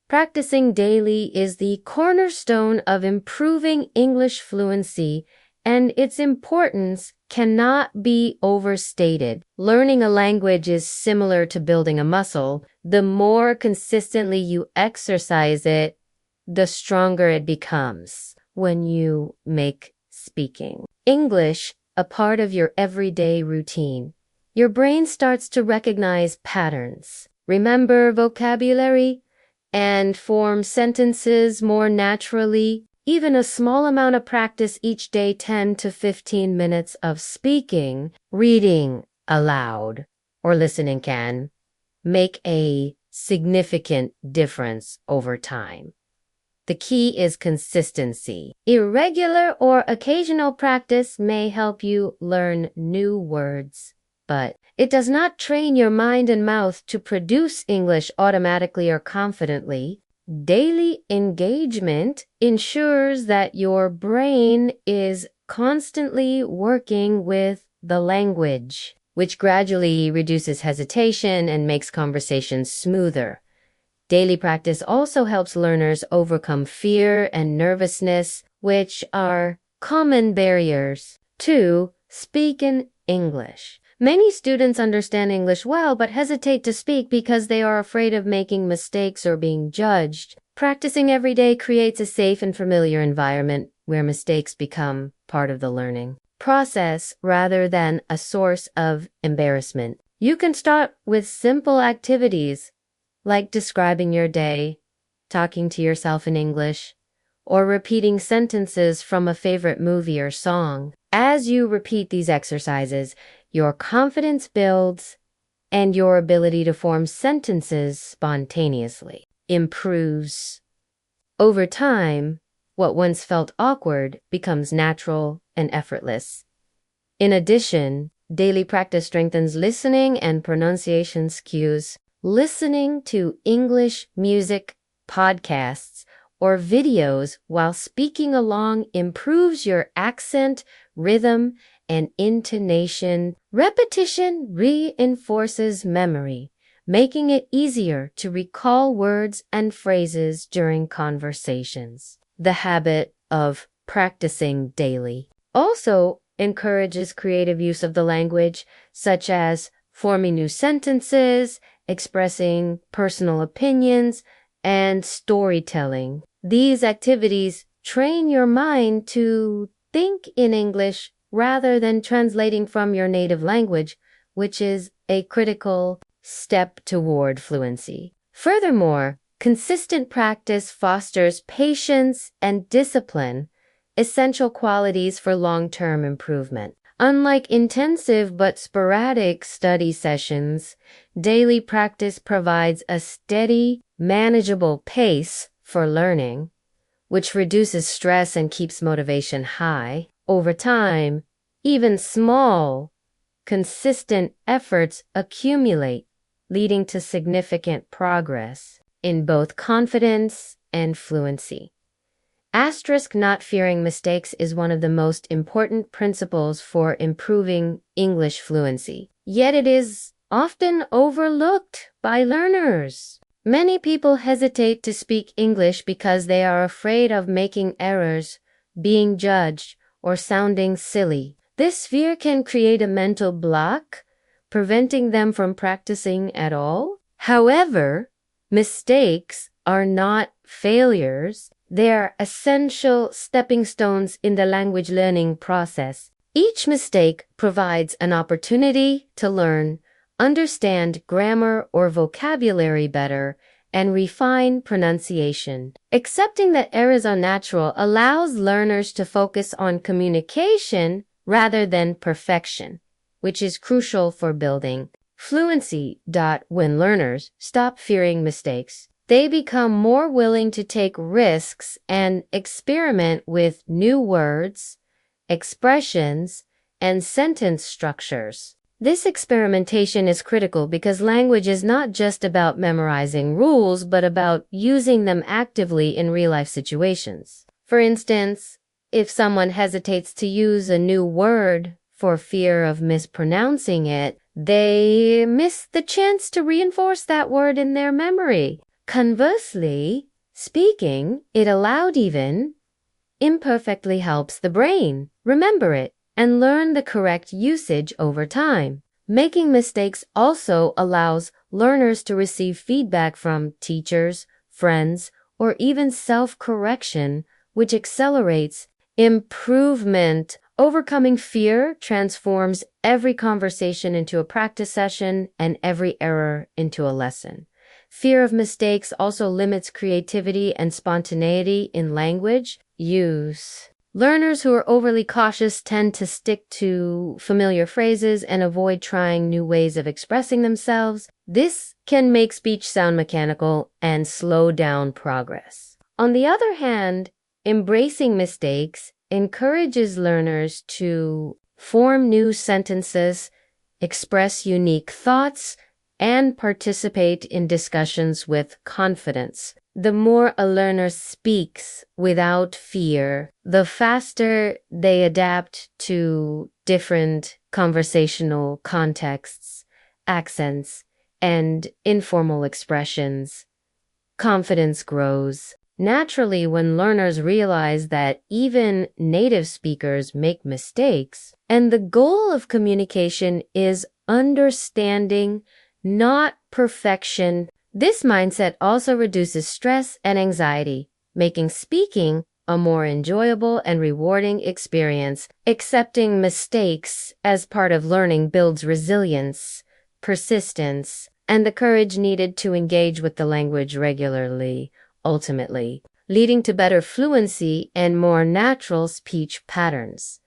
Practicing daily is the cornerstone of improving English fluency, and its importance cannot be overstated. Learning a language is similar to building a muscle. The more consistently you exercise it, the stronger it becomes when you make speaking English a part of your everyday routine. Your brain starts to recognize patterns, remember vocabulary, and form sentences more naturally. Even a small amount of practice each day, 10 to 15 minutes of speaking, reading aloud, or listening can make a significant difference over time. The key is consistency. Irregular or occasional practice may help you learn new words, but it does not train your mind and mouth to produce English automatically or confidently. Daily engagement ensures that your brain is constantly working with the language, which gradually reduces hesitation and makes conversations smoother. Daily practice also helps learners overcome fear and nervousness, which are common barriers to speaking English. Many students understand English well but hesitate to speak because they are afraid of making mistakes or being judged. Practicing every day creates a safe and familiar environment where mistakes become part of the learning process rather than a source of embarrassment. You can start with simple activities like describing your day, talking to yourself in English, or repeating sentences from a favorite movie or song. As you repeat these exercises, your confidence builds and your ability to form sentences spontaneously improves. Over time, what once felt awkward becomes natural and effortless. In addition, daily practice strengthens listening and pronunciation cues. Listening to English music, podcasts, or videos while speaking along improves your accent, rhythm, and intonation. Repetition reinforces memory, making it easier to recall words and phrases during conversations. The habit of practicing daily also encourages creative use of the language, such as forming new sentences, expressing personal opinions, and storytelling. These activities train your mind to think in English rather than translating from your native language, which is a critical step toward fluency. Furthermore, consistent practice fosters patience and discipline, essential qualities for long-term improvement. Unlike intensive but sporadic study sessions, daily practice provides a steady, manageable pace for learning, which reduces stress and keeps motivation high. Over time, even small, consistent efforts accumulate, leading to significant progress in both confidence and fluency. Not fearing mistakes is one of the most important principles for improving English fluency. Yet it is often overlooked by learners. Many people hesitate to speak English because they are afraid of making errors, being judged, or sounding silly. This fear can create a mental block, preventing them from practicing at all. However, mistakes are not failures. They are essential stepping stones in the language learning process. Each mistake provides an opportunity to learn, understand grammar or vocabulary better, and refine pronunciation. Accepting that errors are natural allows learners to focus on communication rather than perfection, which is crucial for building fluency. When learners stop fearing mistakes, they become more willing to take risks and experiment with new words, expressions, and sentence structures. This experimentation is critical because language is not just about memorizing rules, but about using them actively in real-life situations. For instance, if someone hesitates to use a new word for fear of mispronouncing it, they miss the chance to reinforce that word in their memory. Conversely, speaking it aloud even imperfectly helps the brain remember it and learn the correct usage over time. Making mistakes also allows learners to receive feedback from teachers, friends, or even self-correction, which accelerates improvement. Overcoming fear transforms every conversation into a practice session and every error into a lesson. Fear of mistakes also limits creativity and spontaneity in language use. Learners who are overly cautious tend to stick to familiar phrases and avoid trying new ways of expressing themselves. This can make speech sound mechanical and slow down progress. On the other hand, embracing mistakes encourages learners to form new sentences, express unique thoughts, and participate in discussions with confidence. The more a learner speaks without fear, the faster they adapt to different conversational contexts, accents, and informal expressions. Confidence grows naturally when learners realize that even native speakers make mistakes, and the goal of communication is understanding, not perfection. This mindset also reduces stress and anxiety, making speaking a more enjoyable and rewarding experience. Accepting mistakes as part of learning builds resilience, persistence, and the courage needed to engage with the language regularly, ultimately leading to better fluency and more natural speech patterns.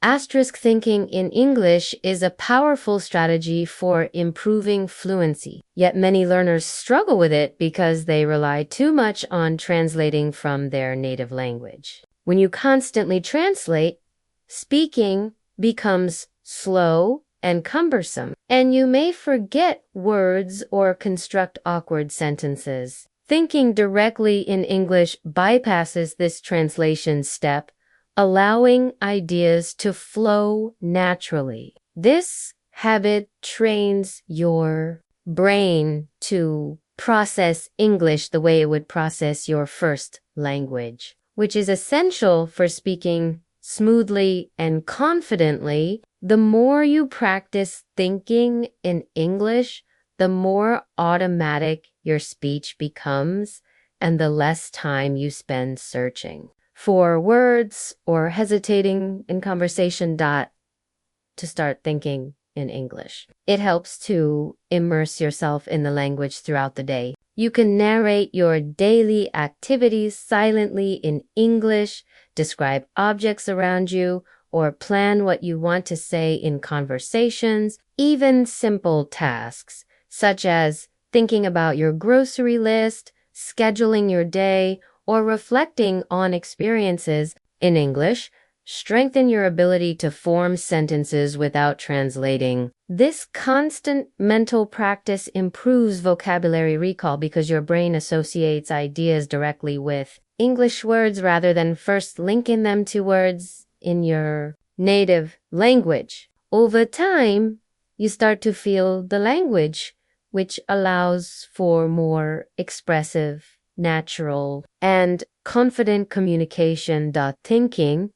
Asterisk thinking in English is a powerful strategy for improving fluency, yet many learners struggle with it because they rely too much on translating from their native language. When you constantly translate, speaking becomes slow and cumbersome, and you may forget words or construct awkward sentences. Thinking directly in English bypasses this translation step, allowing ideas to flow naturally. This habit trains your brain to process English the way it would process your first language, which is essential for speaking smoothly and confidently. The more you practice thinking in English, the more automatic your speech becomes and the less time you spend searching for words or hesitating in conversation to start thinking in English. It helps to immerse yourself in the language throughout the day. You can narrate your daily activities silently in English, describe objects around you, or plan what you want to say in conversations. Even simple tasks, such as thinking about your grocery list, scheduling your day, or reflecting on experiences in English, strengthen your ability to form sentences without translating. This constant mental practice improves vocabulary recall because your brain associates ideas directly with English words rather than first linking them to words in your native language. Over time, you start to feel the language, which allows for more expressive, natural, and confident communication. Thinking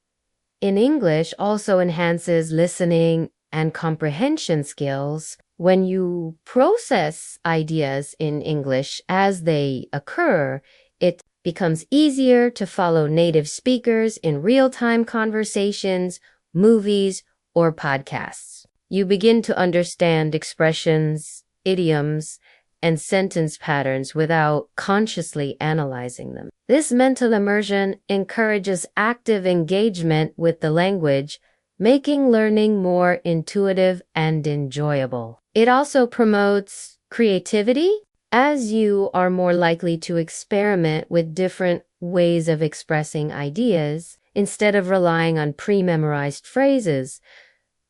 in English also enhances listening and comprehension skills. When you process ideas in English as they occur, it becomes easier to follow native speakers in real-time conversations, movies, or podcasts. You begin to understand expressions, idioms, and sentence patterns without consciously analyzing them. This mental immersion encourages active engagement with the language, making learning more intuitive and enjoyable. It also promotes creativity, as you are more likely to experiment with different ways of expressing ideas instead of relying on pre-memorized phrases.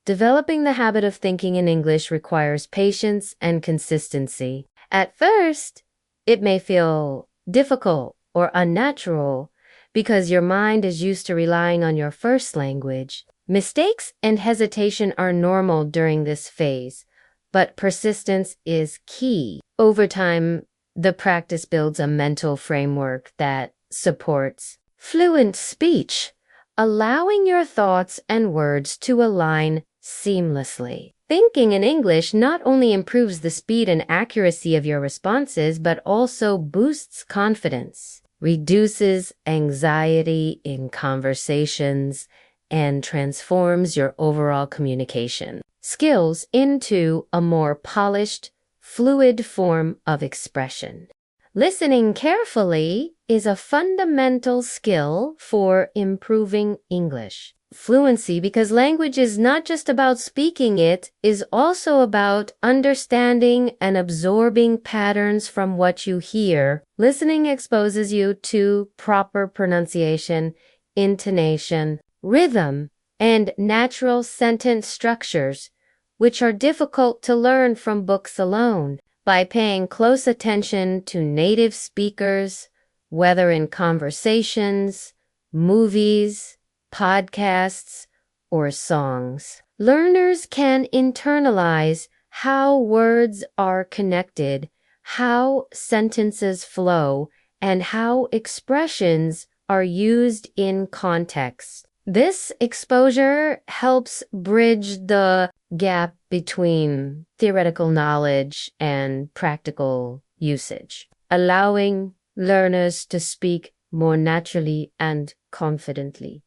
Developing the habit of thinking in English requires patience and consistency. At first, it may feel difficult or unnatural because your mind is used to relying on your first language. Mistakes and hesitation are normal during this phase, but persistence is key. Over time, The practice builds a mental framework that supports fluent speech, allowing your thoughts and words to align seamlessly. Thinking in English not only improves the speed and accuracy of your responses, but also boosts confidence, reduces anxiety in conversations, and transforms your overall communication skills into a more polished, fluid form of expression. Listening carefully is a fundamental skill for improving English fluency because language is not just about speaking, it is also about understanding and absorbing patterns from what you hear. Listening exposes you to proper pronunciation, intonation, rhythm, and natural sentence structures, which are difficult to learn from books alone. By paying close attention to native speakers, whether in conversations, movies, podcasts, or songs, learners can internalize how words are connected, how sentences flow, and how expressions are used in context. This exposure helps bridge the gap between theoretical knowledge and practical usage, allowing learners to speak more naturally and confidently.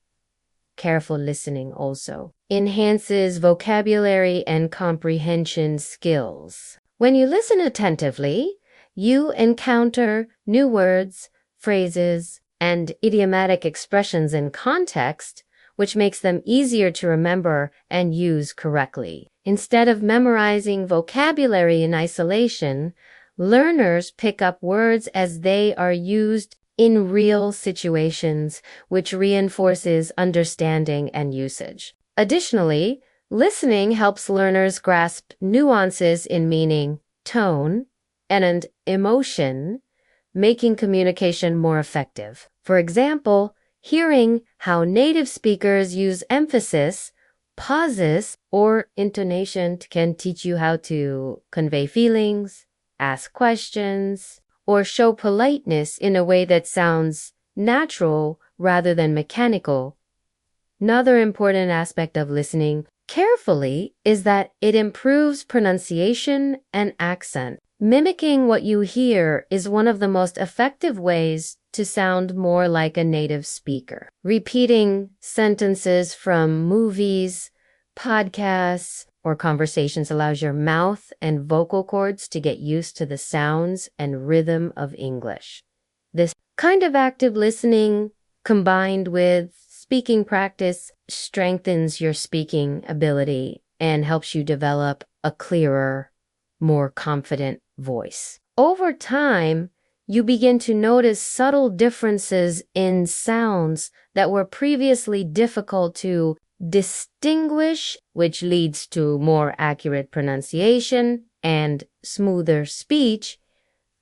Careful listening also enhances vocabulary and comprehension skills. When you listen attentively, you encounter new words, phrases, and idiomatic expressions in context, which makes them easier to remember and use correctly. Instead of memorizing vocabulary in isolation, learners pick up words as they are used in real situations, which reinforces understanding and usage. Additionally, listening helps learners grasp nuances in meaning, tone, and emotion, making communication more effective. For example, hearing how native speakers use emphasis, pauses, or intonation can teach you how to convey feelings, ask questions, or show politeness in a way that sounds natural rather than mechanical. Another important aspect of listening carefully is that it improves pronunciation and accent. Mimicking what you hear is one of the most effective ways to sound more like a native speaker. Repeating sentences from movies, podcasts, or conversations allows your mouth and vocal cords to get used to the sounds and rhythm of English. This kind of active listening, combined with speaking practice, strengthens your speaking ability and helps you develop a clearer, more confident voice. Over time, you begin to notice subtle differences in sounds that were previously difficult to distinguish, which leads to more accurate pronunciation and smoother speech.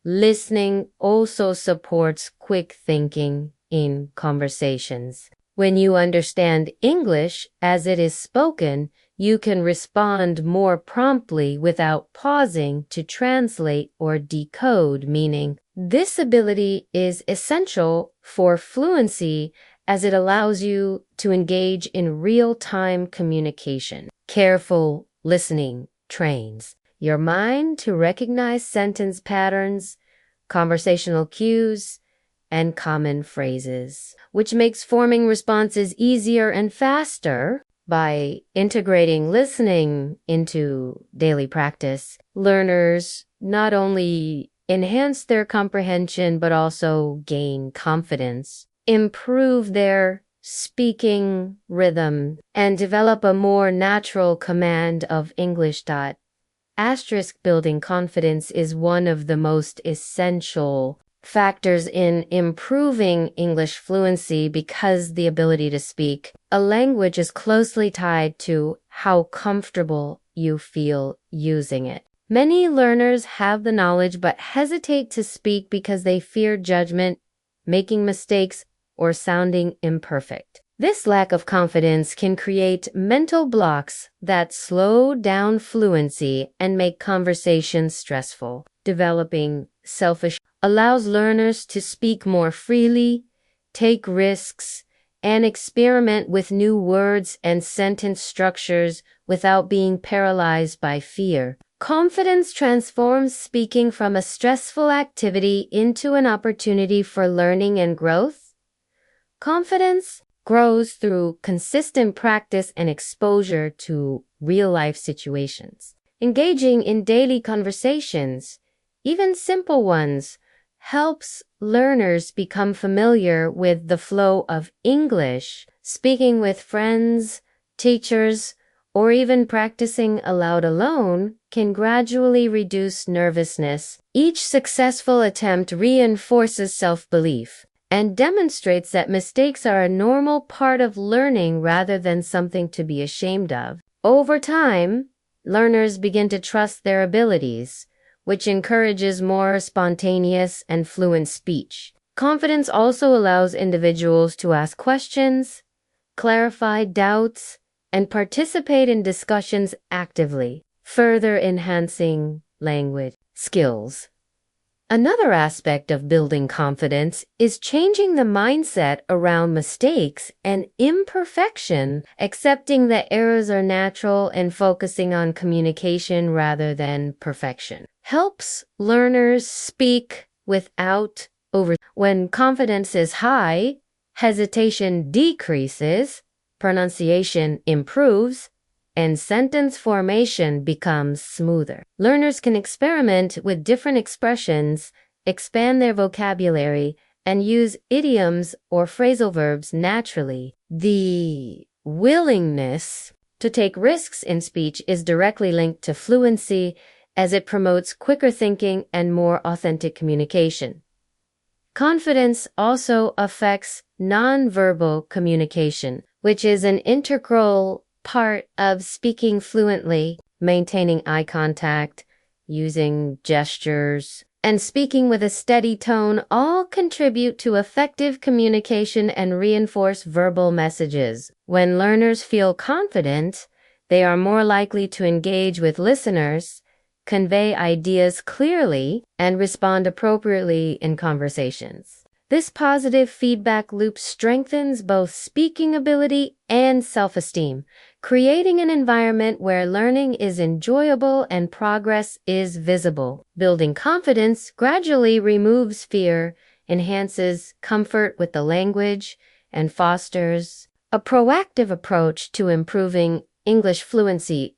Listening also supports quick thinking in conversations. When you understand English as it is spoken, you can respond more promptly without pausing to translate or decode meaning. This ability is essential for fluency as it allows you to engage in real-time communication. Careful listening trains your mind to recognize sentence patterns, conversational cues, and common phrases, which makes forming responses easier and faster. By integrating listening into daily practice, learners not only enhance their comprehension but also gain confidence, improve their speaking rhythm, and develop a more natural command of English. Building confidence is one of the most essential factors in improving English fluency because the ability to speak a language is closely tied to how comfortable you feel using it. Many learners have the knowledge but hesitate to speak because they fear judgment, making mistakes, or sounding imperfect. This lack of confidence can create mental blocks that slow down fluency and make conversations stressful. Developing self-assurance allows learners to speak more freely, take risks, and experiment with new words and sentence structures without being paralyzed by fear. Confidence transforms speaking from a stressful activity into an opportunity for learning and growth. Confidence grows through consistent practice and exposure to real-life situations. Engaging in daily conversations, even simple ones, helps learners become familiar with the flow of English. Speaking with friends, teachers, or even practicing aloud alone can gradually reduce nervousness. Each successful attempt reinforces self-belief and demonstrates that mistakes are a normal part of learning rather than something to be ashamed of. Over time, learners begin to trust their abilities, which encourages more spontaneous and fluent speech. Confidence also allows individuals to ask questions, clarify doubts, and participate in discussions actively, further enhancing language skills. Another aspect of building confidence is changing the mindset around mistakes and imperfection, accepting that errors are natural and focusing on communication rather than perfection. Helps learners speak without over. When confidence is high, hesitation decreases, pronunciation improves, and sentence formation becomes smoother. Learners can experiment with different expressions, expand their vocabulary, and use idioms or phrasal verbs naturally. The willingness to take risks in speech is directly linked to fluency, as it promotes quicker thinking and more authentic communication. Confidence also affects nonverbal communication, which is an integral part of speaking fluently. Maintaining eye contact, using gestures, and speaking with a steady tone all contribute to effective communication and reinforce verbal messages. When learners feel confident, they are more likely to engage with listeners, convey ideas clearly, and respond appropriately in conversations. This positive feedback loop strengthens both speaking ability and self-esteem, creating an environment where learning is enjoyable and progress is visible. Building confidence gradually removes fear, enhances comfort with the language, and fosters a proactive approach to improving English fluency.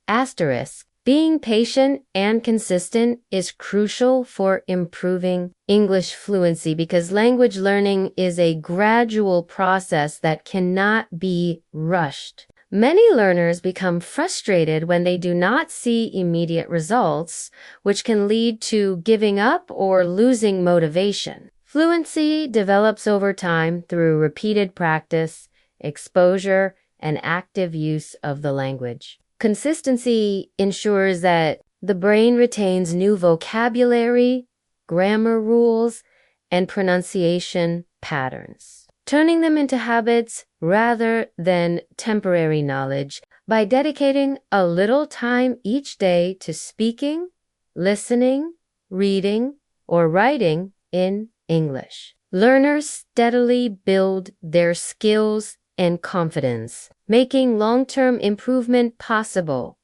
Being patient and consistent is crucial for improving English fluency because language learning is a gradual process that cannot be rushed. Many learners become frustrated when they do not see immediate results, which can lead to giving up or losing motivation. Fluency develops over time through repeated practice, exposure, and active use of the language. Consistency ensures that the brain retains new vocabulary, grammar rules, and pronunciation patterns, turning them into habits rather than temporary knowledge. By dedicating a little time each day to speaking, listening, reading, or writing in English, learners steadily build their skills and confidence, making long-term improvement possible.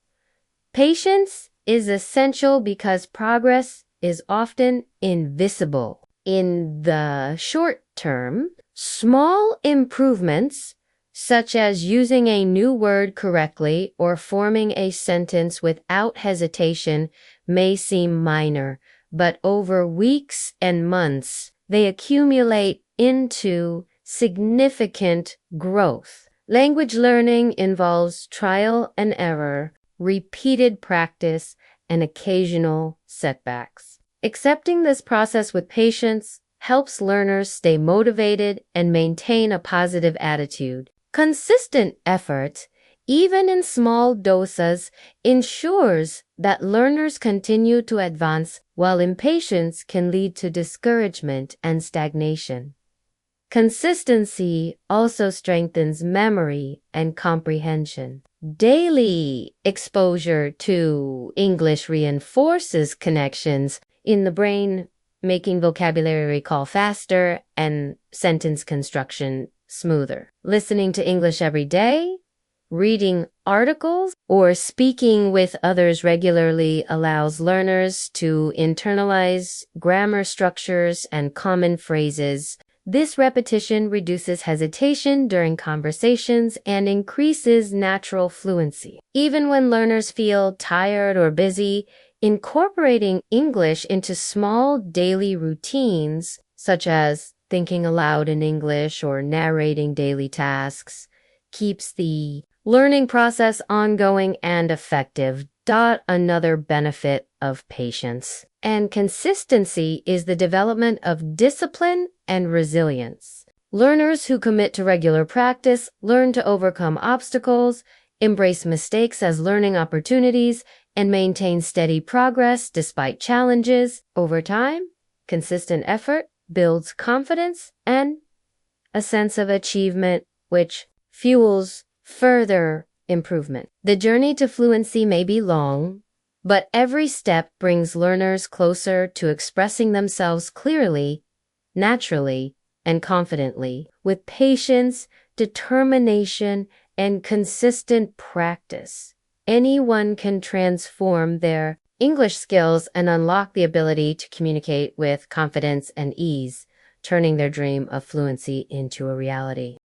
Patience is essential because progress is often invisible. In the short term, small improvements, such as using a new word correctly or forming a sentence without hesitation, may seem minor, but over weeks and months, they accumulate into significant growth. Language learning involves trial and error, repeated practice, and occasional setbacks. Accepting this process with patience helps learners stay motivated and maintain a positive attitude. Consistent effort, even in small doses, ensures that learners continue to advance, while impatience can lead to discouragement and stagnation. Consistency also strengthens memory and comprehension. Daily exposure to English reinforces connections in the brain making vocabulary recall faster and sentence construction smoother. Listening to English every day, reading articles, or speaking with others regularly allows learners to internalize grammar structures and common phrases. This repetition reduces hesitation during conversations and increases natural fluency. Even when learners feel tired or busy, incorporating English into small daily routines, such as thinking aloud in English or narrating daily tasks, keeps the learning process ongoing and effective. Another benefit of patience and consistency is the development of discipline and resilience. Learners who commit to regular practice learn to overcome obstacles, embrace mistakes as learning opportunities, and maintain steady progress despite challenges. Over time, consistent effort builds confidence and a sense of achievement, which fuels further improvement. The journey to fluency may be long, but every step brings learners closer to expressing themselves clearly, naturally, and confidently. With patience, determination, and consistent practice, anyone can transform their English skills and unlock the ability to communicate with confidence and ease, turning their dream of fluency into a reality.